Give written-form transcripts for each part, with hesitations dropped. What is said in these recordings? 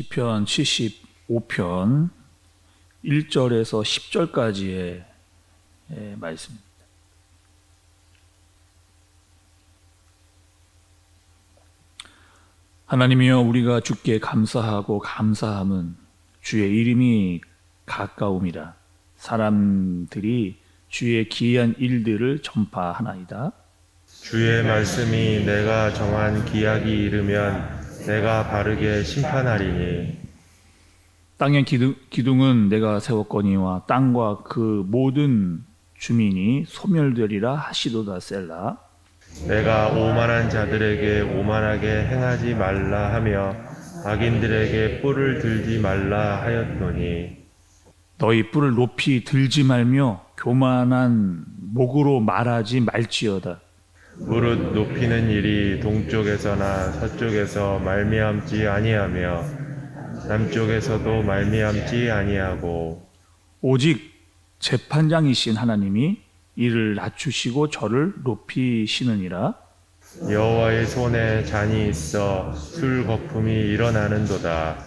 시편 75편 1절에서 10절까지의 말씀입니다. 하나님이여, 우리가 주께 감사하고 감사함은 주의 이름이 가까움이라. 사람들이 주의 기이한 일들을 전파하나이다. 주의 말씀이 내가 정한 기약이 이르면 내가 바르게 심판하리니. 땅의 기둥은 내가 세웠거니와 땅과 그 모든 주민이 소멸되리라 하시도다. 셀라. 내가 오만한 자들에게 오만하게 행하지 말라 하며 악인들에게 뿔을 들지 말라 하였노니. 너희 뿔을 높이 들지 말며 교만한 목으로 말하지 말지어다. 무릇 높이는 일이 동쪽에서나 서쪽에서 말미암지 아니하며 남쪽에서도 말미암지 아니하고 오직 재판장이신 하나님이 이를 낮추시고 저를 높이시느니라. 여호와의 손에 잔이 있어 술 거품이 일어나는도다.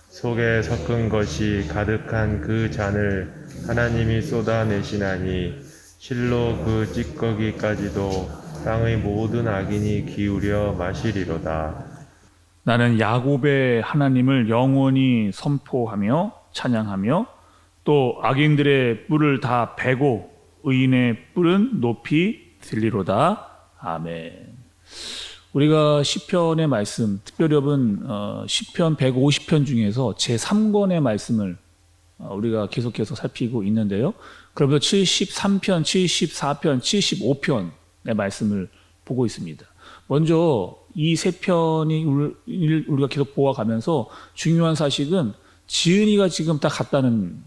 속에 섞은 것이 가득한 그 잔을 하나님이 쏟아내시나니 실로 그 찌꺼기까지도 땅의 모든 악인이 기울여 마시리로다. 나는 야곱의 하나님을 영원히 선포하며 찬양하며 또 악인들의 뿔을 다 베고 의인의 뿔은 높이 들리로다. 아멘. 우리가 시편의 말씀, 특별히 여러분 시편 150편 중에서 제3권의 말씀을 우리가 계속해서 살피고 있는데요. 그러면서 73편, 74편, 75편의 말씀을 보고 있습니다. 먼저 이 세 편이 우리가 계속 보아가면서 중요한 사실은 지은이가 지금 딱 같다는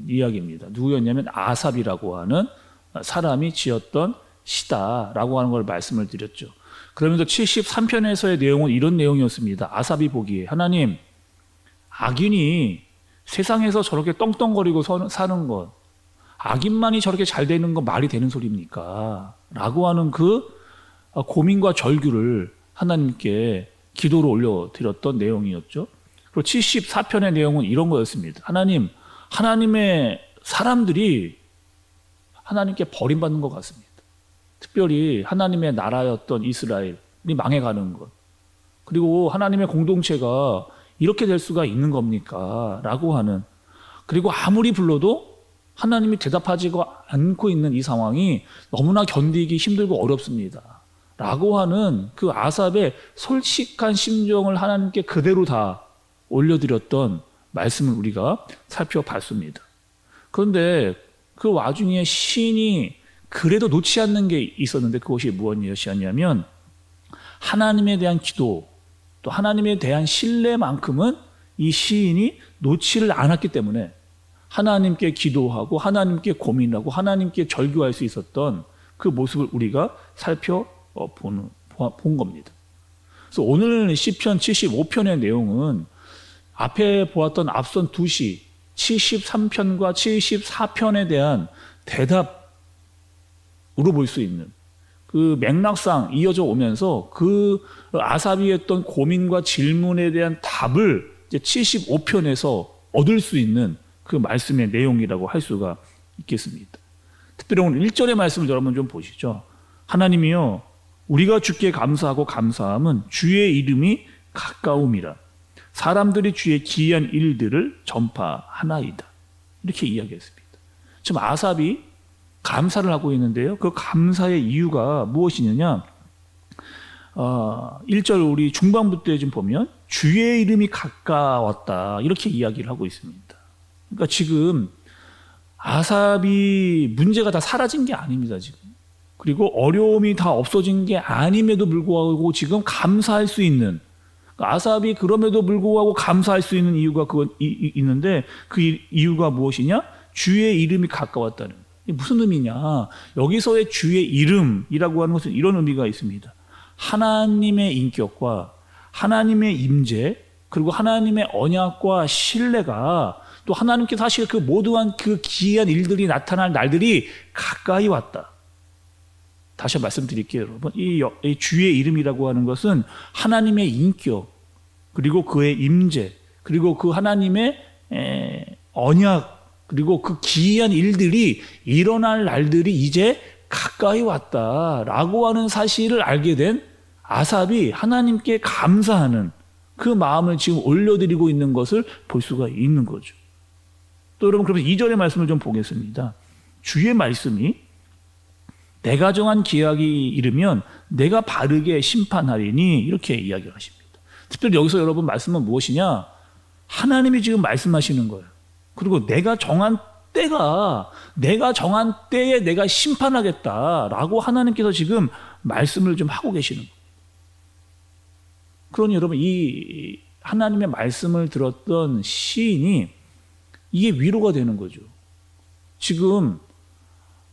이야기입니다. 누구였냐면 아삽이라고 하는 사람이 지었던 시다라고 하는 걸 말씀을 드렸죠. 그러면서 73편에서의 내용은 이런 내용이었습니다. 아삽이 보기에 하나님, 악인이 세상에서 저렇게 떵떵거리고 사는 것, 악인만이 저렇게 잘 되는 건 말이 되는 소리입니까? 라고 하는 그 고민과 절규를 하나님께 기도로 올려드렸던 내용이었죠. 그리고 74편의 내용은 이런 거였습니다. 하나님, 하나님의 사람들이 하나님께 버림받는 것 같습니다. 특별히 하나님의 나라였던 이스라엘이 망해가는 것, 그리고 하나님의 공동체가 이렇게 될 수가 있는 겁니까? 라고 하는, 그리고 아무리 불러도 하나님이 대답하지 않고 있는 이 상황이 너무나 견디기 힘들고 어렵습니다. 라고 하는 그 아삽의 솔직한 심정을 하나님께 그대로 다 올려드렸던 말씀을 우리가 살펴봤습니다. 그런데 그 와중에 시인이 그래도 놓지 않는 게 있었는데 그것이 무엇이었냐면 하나님에 대한 기도, 또 하나님에 대한 신뢰만큼은 이 시인이 놓지를 않았기 때문에 하나님께 기도하고 하나님께 고민하고 하나님께 절규할 수 있었던 그 모습을 우리가 살펴본 겁니다. 그래서 오늘 시편 75편의 내용은 앞에 보았던 앞선 두 시 73편과 74편에 대한 대답으로 볼 수 있는 그 맥락상 이어져 오면서 그 아삽이 했던 고민과 질문에 대한 답을 이제 75편에서 얻을 수 있는 그 말씀의 내용이라고 할 수가 있겠습니다. 특별히 오늘 1절의 말씀을 여러분 좀 보시죠. 하나님이여, 우리가 주께 감사하고 감사함은 주의 이름이 가까움이라. 사람들이 주의 기이한 일들을 전파하나이다. 이렇게 이야기했습니다. 지금 아삽이 감사를 하고 있는데요. 그 감사의 이유가 무엇이냐면 1절 우리 중반부터 좀 보면 주의 이름이 가까웠다. 이렇게 이야기를 하고 있습니다. 그러니까 지금 아삽이 문제가 다 사라진 게 아닙니다. 지금. 그리고 어려움이 다 없어진 게 아님에도 불구하고 지금 감사할 수 있는, 아삽이 그럼에도 불구하고 감사할 수 있는 이유가 있는데 그 이유가 무엇이냐? 주의 이름이 가까웠다는. 이게 무슨 의미냐? 여기서의 주의 이름이라고 하는 것은 이런 의미가 있습니다. 하나님의 인격과 하나님의 임재, 그리고 하나님의 언약과 신뢰가, 또 하나님께 사실 그 모두한 그 기이한 일들이 나타날 날들이 가까이 왔다. 다시 말씀드릴게요, 여러분. 이 주의 이름이라고 하는 것은 하나님의 인격, 그리고 그의 임재, 그리고 그 하나님의 언약, 그리고 그 기이한 일들이 일어날 날들이 이제 가까이 왔다라고 하는 사실을 알게 된 아삽이 하나님께 감사하는 그 마음을 지금 올려드리고 있는 것을 볼 수가 있는 거죠. 또 여러분, 그러면 2절의 말씀을 좀 보겠습니다. 주의 말씀이 내가 정한 기약이 이르면 내가 바르게 심판하리니, 이렇게 이야기를 하십니다. 특별히 여기서 여러분 말씀은 무엇이냐? 하나님이 지금 말씀하시는 거예요. 그리고 내가 정한 때에 내가 심판하겠다라고 하나님께서 지금 말씀을 좀 하고 계시는 거예요. 그러니 여러분, 이 하나님의 말씀을 들었던 시인이 이게 위로가 되는 거죠. 지금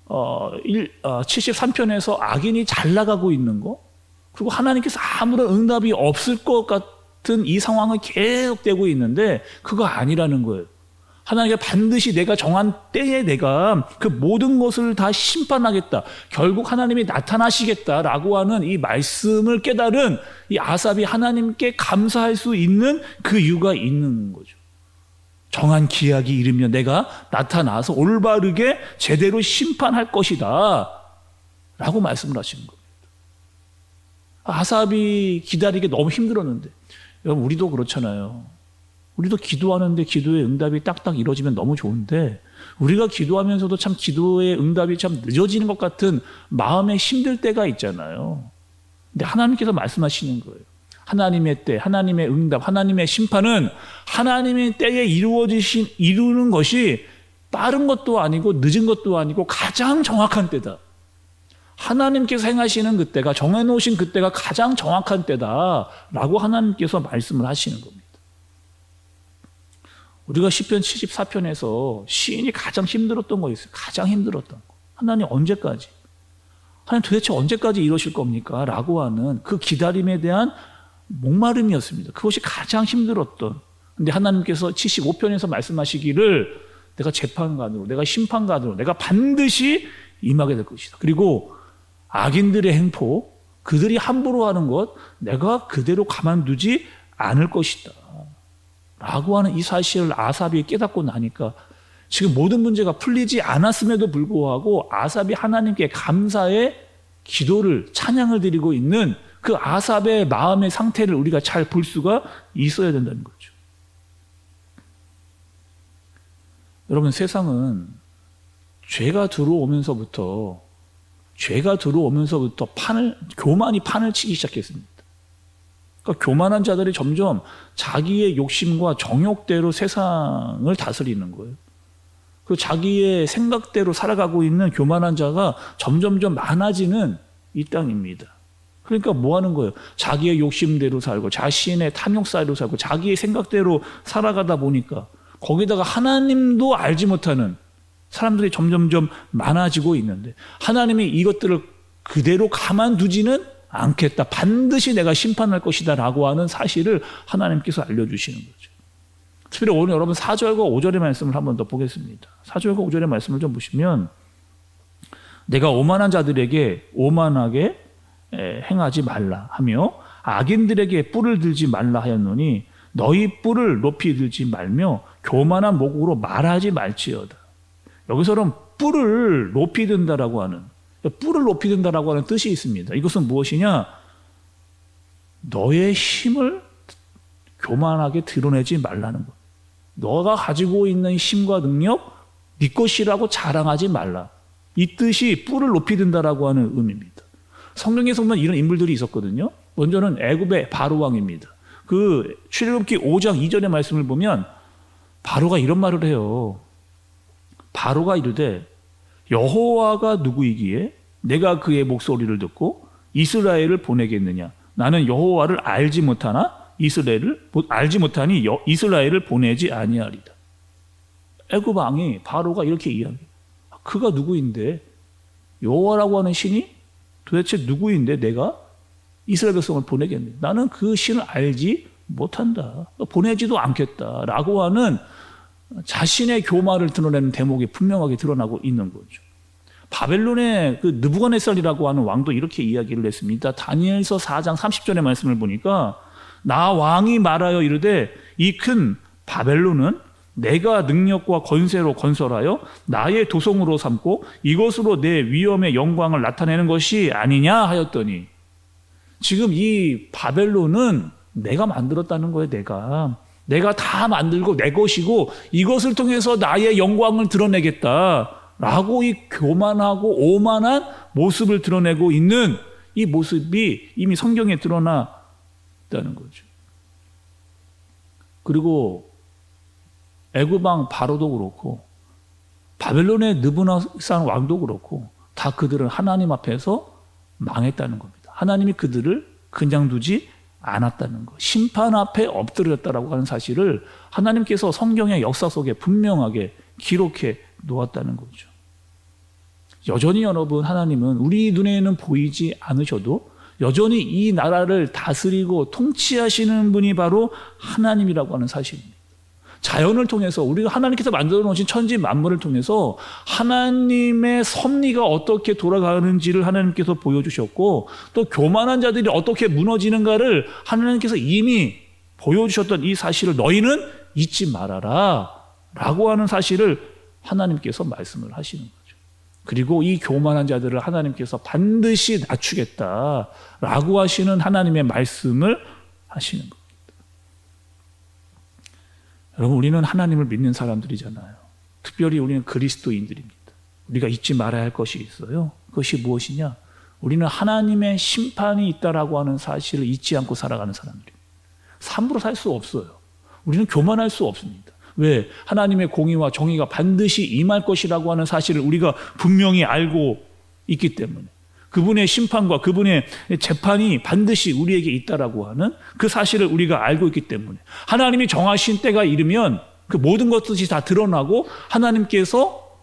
73편에서 악인이 잘 나가고 있는 거, 그리고 하나님께서 아무런 응답이 없을 것 같은 이 상황은 계속되고 있는데 그거 아니라는 거예요. 하나님께 반드시 내가 정한 때에 내가 그 모든 것을 다 심판하겠다, 결국 하나님이 나타나시겠다라고 하는 이 말씀을 깨달은 이 아삽이 하나님께 감사할 수 있는 그 이유가 있는 거죠. 정한 기약이 이르면 내가 나타나서 올바르게 제대로 심판할 것이다 라고 말씀을 하시는 겁니다. 아삽이 기다리기 너무 힘들었는데, 여러분 우리도 그렇잖아요. 우리도 기도하는데 기도의 응답이 딱딱 이루어지면 너무 좋은데, 우리가 기도하면서도 참 기도의 응답이 참 늦어지는 것 같은 마음에 힘들 때가 있잖아요. 근데 하나님께서 말씀하시는 거예요. 하나님의 때, 하나님의 응답, 하나님의 심판은 하나님의 때에 이루는 것이 빠른 것도 아니고 늦은 것도 아니고 가장 정확한 때다. 하나님께서 행하시는 그때가, 정해놓으신 그때가 가장 정확한 때다라고 하나님께서 말씀을 하시는 겁니다. 우리가 시편 74편에서 시인이 가장 힘들었던 거 있어요. 가장 힘들었던 거. 하나님 언제까지? 하나님 도대체 언제까지 이러실 겁니까? 라고 하는 그 기다림에 대한 목마름이었습니다. 그것이 가장 힘들었던. 근데 하나님께서 75편에서 말씀하시기를 내가 재판관으로, 내가 심판관으로, 내가 반드시 임하게 될 것이다. 그리고 악인들의 행포, 그들이 함부로 하는 것, 내가 그대로 가만두지 않을 것이다 라고 하는 이 사실을 아삽이 깨닫고 나니까 지금 모든 문제가 풀리지 않았음에도 불구하고 아삽이 하나님께 감사의 기도를, 찬양을 드리고 있는 그 아삽의 마음의 상태를 우리가 잘 볼 수가 있어야 된다는 거죠. 여러분, 세상은 죄가 들어오면서부터 교만이 판을 치기 시작했습니다. 그러니까 교만한 자들이 점점 자기의 욕심과 정욕대로 세상을 다스리는 거예요. 그리고 자기의 생각대로 살아가고 있는 교만한 자가 점점점 많아지는 이 땅입니다. 그러니까 뭐 하는 거예요? 자기의 욕심대로 살고, 자신의 탐욕사로 살고, 자기의 생각대로 살아가다 보니까 거기다가 하나님도 알지 못하는 사람들이 점점점 많아지고 있는데, 하나님이 이것들을 그대로 가만두지는 않겠다, 반드시 내가 심판할 것이다 라고 하는 사실을 하나님께서 알려주시는 거죠. 특별히 오늘 여러분 4절과 5절의 말씀을 한 번 더 보겠습니다. 4절과 5절의 말씀을 좀 보시면, 내가 오만한 자들에게 오만하게 행하지 말라 하며 악인들에게 뿔을 들지 말라 하였노니 너희 뿔을 높이 들지 말며 교만한 목으로 말하지 말지어다. 여기서는 뿔을 높이 든다라고 하는 뜻이 있습니다. 이것은 무엇이냐? 너의 힘을 교만하게 드러내지 말라는 것. 너가 가지고 있는 힘과 능력, 네 것이라고 자랑하지 말라. 이 뜻이 뿔을 높이 든다라고 하는 의미입니다. 성경에서 보면 이런 인물들이 있었거든요. 먼저는 애굽의 바로 왕입니다. 그 출애굽기 5장 2절의 말씀을 보면 바로가 이런 말을 해요. 바로가 이르되 여호와가 누구이기에 내가 그의 목소리를 듣고 이스라엘을 보내겠느냐? 나는 여호와를 알지 못하니 이스라엘을 보내지 아니하리다. 애굽 왕이 바로가 이렇게 이야기해요. 그가 누구인데, 여호와라고 하는 신이 도대체 누구인데 내가 이스라엘 백성을 보내겠네? 나는 그 신을 알지 못한다, 보내지도 않겠다라고 하는 자신의 교만을 드러내는 대목이 분명하게 드러나고 있는 거죠. 바벨론의 그 느부갓네살이라고 하는 왕도 이렇게 이야기를 했습니다. 다니엘서 4장 30절의 말씀을 보니까 나 왕이 말하여 이르되 이 큰 바벨론은 내가 능력과 권세로 건설하여 나의 도성으로 삼고 이것으로 내 위엄의 영광을 나타내는 것이 아니냐 하였더니, 지금 이 바벨론은 내가 만들었다는 거예요. 내가 다 만들고 내 것이고 이것을 통해서 나의 영광을 드러내겠다라고 이 교만하고 오만한 모습을 드러내고 있는 이 모습이 이미 성경에 드러나 있다는 거죠. 그리고 애굽 왕 바로도 그렇고 바벨론의 느부갓네살 왕도 그렇고 다 그들은 하나님 앞에서 망했다는 겁니다. 하나님이 그들을 그냥 두지 않았다는 것, 심판 앞에 엎드렸다라고 하는 사실을 하나님께서 성경의 역사 속에 분명하게 기록해 놓았다는 거죠. 여전히 여러분, 하나님은 우리 눈에는 보이지 않으셔도 여전히 이 나라를 다스리고 통치하시는 분이 바로 하나님이라고 하는 사실입니다. 자연을 통해서, 우리가 하나님께서 만들어 놓으신 천지 만물을 통해서 하나님의 섭리가 어떻게 돌아가는지를 하나님께서 보여주셨고, 또 교만한 자들이 어떻게 무너지는가를 하나님께서 이미 보여주셨던 이 사실을 너희는 잊지 말아라 라고 하는 사실을 하나님께서 말씀을 하시는 거죠. 그리고 이 교만한 자들을 하나님께서 반드시 낮추겠다라고 하시는 하나님의 말씀을 하시는 겁니다. 여러분, 우리는 하나님을 믿는 사람들이잖아요. 특별히 우리는 그리스도인들입니다. 우리가 잊지 말아야 할 것이 있어요. 그것이 무엇이냐? 우리는 하나님의 심판이 있다라고 하는 사실을 잊지 않고 살아가는 사람들입니다. 함부로 살 수 없어요. 우리는 교만할 수 없습니다. 왜? 하나님의 공의와 정의가 반드시 임할 것이라고 하는 사실을 우리가 분명히 알고 있기 때문에, 그분의 심판과 그분의 재판이 반드시 우리에게 있다라고 하는 그 사실을 우리가 알고 있기 때문에, 하나님이 정하신 때가 이르면 그 모든 것들이 다 드러나고 하나님께서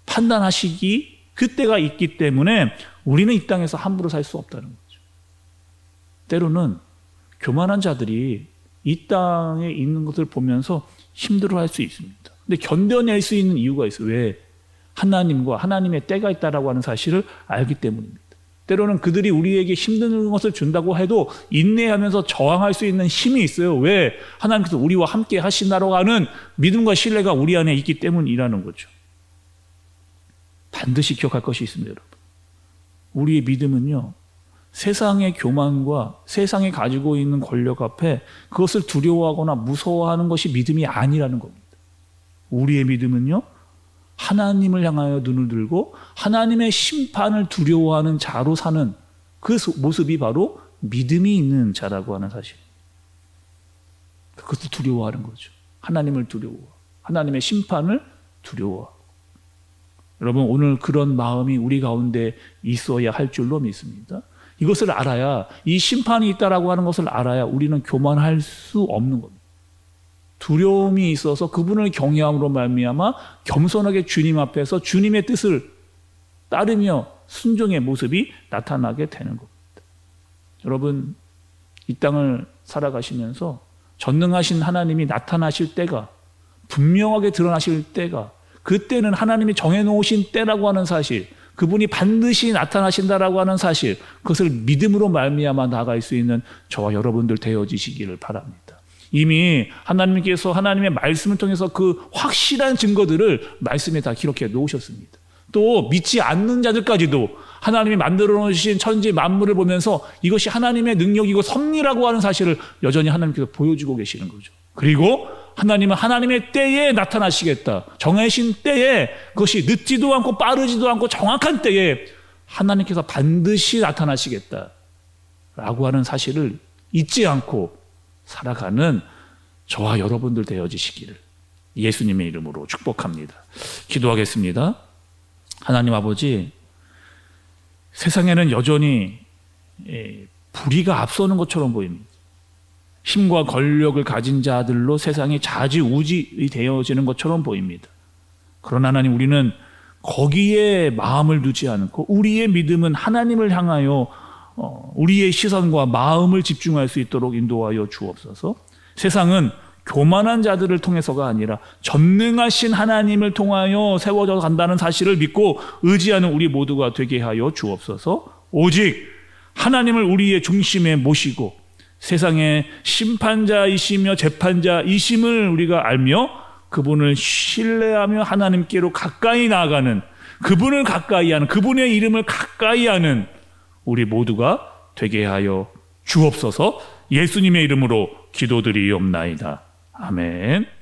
판단하시기 그때가 있기 때문에 우리는 이 땅에서 함부로 살 수 없다는 거죠. 때로는 교만한 자들이 이 땅에 있는 것을 보면서 힘들어할 수 있습니다. 근데 견뎌낼 수 있는 이유가 있어요. 왜? 하나님과 하나님의 때가 있다라고 하는 사실을 알기 때문입니다. 때로는 그들이 우리에게 힘든 것을 준다고 해도 인내하면서 저항할 수 있는 힘이 있어요. 왜? 하나님께서 우리와 함께 하신다라고 하는 믿음과 신뢰가 우리 안에 있기 때문이라는 거죠. 반드시 기억할 것이 있습니다, 여러분. 우리의 믿음은요, 세상의 교만과 세상이 가지고 있는 권력 앞에 그것을 두려워하거나 무서워하는 것이 믿음이 아니라는 겁니다. 우리의 믿음은요, 하나님을 향하여 눈을 들고 하나님의 심판을 두려워하는 자로 사는 그 모습이 바로 믿음이 있는 자라고 하는 사실. 그것을 두려워하는 거죠. 하나님을 두려워, 하나님의 심판을 두려워하고. 여러분, 오늘 그런 마음이 우리 가운데 있어야 할 줄로 믿습니다. 이것을 알아야, 이 심판이 있다라고 하는 것을 알아야 우리는 교만할 수 없는 겁니다. 두려움이 있어서 그분을 경외함으로 말미암아 겸손하게 주님 앞에서 주님의 뜻을 따르며 순종의 모습이 나타나게 되는 겁니다. 여러분, 이 땅을 살아가시면서 전능하신 하나님이 나타나실 때가, 분명하게 드러나실 때가, 그때는 하나님이 정해놓으신 때라고 하는 사실, 그분이 반드시 나타나신다라고 하는 사실, 그것을 믿음으로 말미암아 나아갈 수 있는 저와 여러분들 되어지시기를 바랍니다. 이미 하나님께서 하나님의 말씀을 통해서 그 확실한 증거들을 말씀에 다 기록해 놓으셨습니다. 또 믿지 않는 자들까지도 하나님이 만들어 놓으신 천지 만물을 보면서 이것이 하나님의 능력이고 섭리라고 하는 사실을 여전히 하나님께서 보여주고 계시는 거죠. 그리고 하나님은 하나님의 때에 나타나시겠다. 정해진 때에, 그것이 늦지도 않고 빠르지도 않고 정확한 때에 하나님께서 반드시 나타나시겠다 라고 하는 사실을 잊지 않고 살아가는 저와 여러분들 되어지시기를 예수님의 이름으로 축복합니다. 기도하겠습니다. 하나님 아버지, 세상에는 여전히 불의가 앞서는 것처럼 보입니다. 힘과 권력을 가진 자들로 세상이 좌지우지 되어지는 것처럼 보입니다. 그러나 하나님, 우리는 거기에 마음을 두지 않고 우리의 믿음은 하나님을 향하여 우리의 시선과 마음을 집중할 수 있도록 인도하여 주옵소서. 세상은 교만한 자들을 통해서가 아니라 전능하신 하나님을 통하여 세워져 간다는 사실을 믿고 의지하는 우리 모두가 되게 하여 주옵소서. 오직 하나님을 우리의 중심에 모시고 세상의 심판자이시며 재판자이심을 우리가 알며 그분을 신뢰하며 하나님께로 가까이 나아가는, 그분을 가까이 하는, 그분의 이름을 가까이 하는 우리 모두가 되게 하여 주옵소서. 예수님의 이름으로 기도드리옵나이다. 아멘.